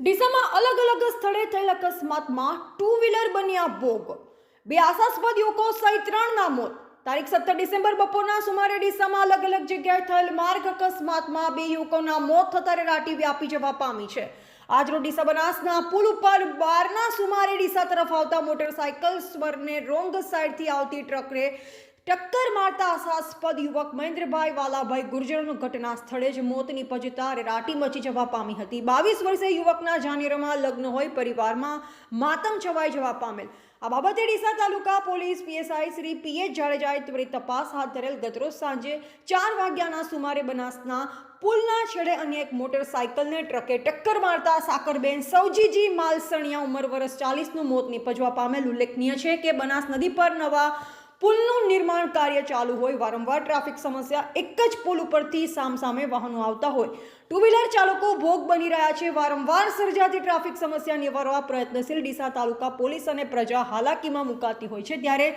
ડીસામાં અલગ અલગ સ્થળે થયેલ અકસ્માતમાં ટુ વ્હીલર બન્યા ભોગ. બે આશાસ્પદ યુવકો સહિત 3ના મોત. તારીખ 17 ડિસેમ્બર બપોરના સુમારે ડીસામાં અલગ અલગ જગ્યાએ થયેલ માર્ગ અકસ્માતમાં બે યુવકોના મોત થતા રેલાટી વ્યાપી જવા પામી છે. આજરોજ ડીસા બનાસના પુલ ઉપર 12ના સુમારે ડીસા તરફ આવતા મોટરસાયકલ સ્વરને રોંગ સાઈડથી આવતી ટ્રકને ટક્કર મારતા આશાસ્પદ યુવક મહેન્દ્રભાઈ વાલાભાઈ ગુર્જરનું ઘટના સ્થળે જ મોત નિપજતા રેલાટી મચી જવા પામી હતી. 22 વર્ષીય યુવકના જાન્યુઆરીમાં લગ્ન હોય પરિવારમાં માતમ છવાઈ જવા પામેલ. આ બાબતે ડીસા તાલુકા પોલીસ પીએસઆઈ શ્રી પીએચ જાડેજાએ ત્વરિત તપાસ હાથ ધરેલ. ગતરોજ સાંજે 4 વાગ્યાના સુમારે બનાસના પુલના છેડે અન્ય એક મોટરસાયકલને ટ્રકે ટક્કર મારતા સાકરબેન સૌજીજી માલસણિયા ઉંમર વર્ષ 40નું મોત નિપજવા પામેલ. ઉલ્લેખનીય છે કે બનાસ નદી પર નવા પુલનું નિર્માણ કાર્ય ચાલુ હોય, વારંવાર ટ્રાફિક સમસ્યા, એક જ પુલ ઉપરથી સામસામે વાહનો આવતા હોય, ટુ વ્હીલર ચાલકો ભોગ બની રહ્યા છે. વારંવાર સર્જાતી ટ્રાફિક સમસ્યા નિવારવા પ્રયત્નશીલ ડીસા તાલુકા પોલીસ અને પ્રજા હાલાકીમાં મુકાતી હોય છે, ત્યારે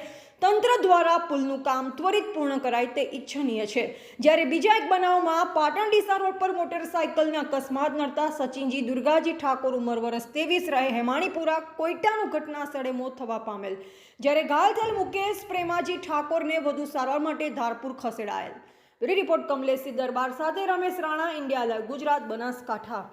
તંત્ર દ્વારા પુલનું કામ ત્વરિત પૂર્ણ કરાય તે ઈચ્છનીય છે. જ્યારે બીજા એક બનાવમાં પાટણ ડીસા રોડ પર મોટરસાયકલને અકસ્માત નડતા સચિનજી દુર્ગાજી ઠાકોર ઉંમર વર્ષ 23 રહે હેમાણીપુરા કોઈટાનું ઘટના સ્થળે મોત થવા પામેલ. જ્યારે ઘાયલ થયેલ મુકેશ પ્રેમાજી ઠાકોરને વધુ સારવાર માટે ધારપુર ખસેડાયેલ. રિપોર્ટ કમલેશી દરબાર સાથે રમેશ રાણા, ઇન્ડિયા લાઈવ ગુજરાત, બનાસકાંઠા.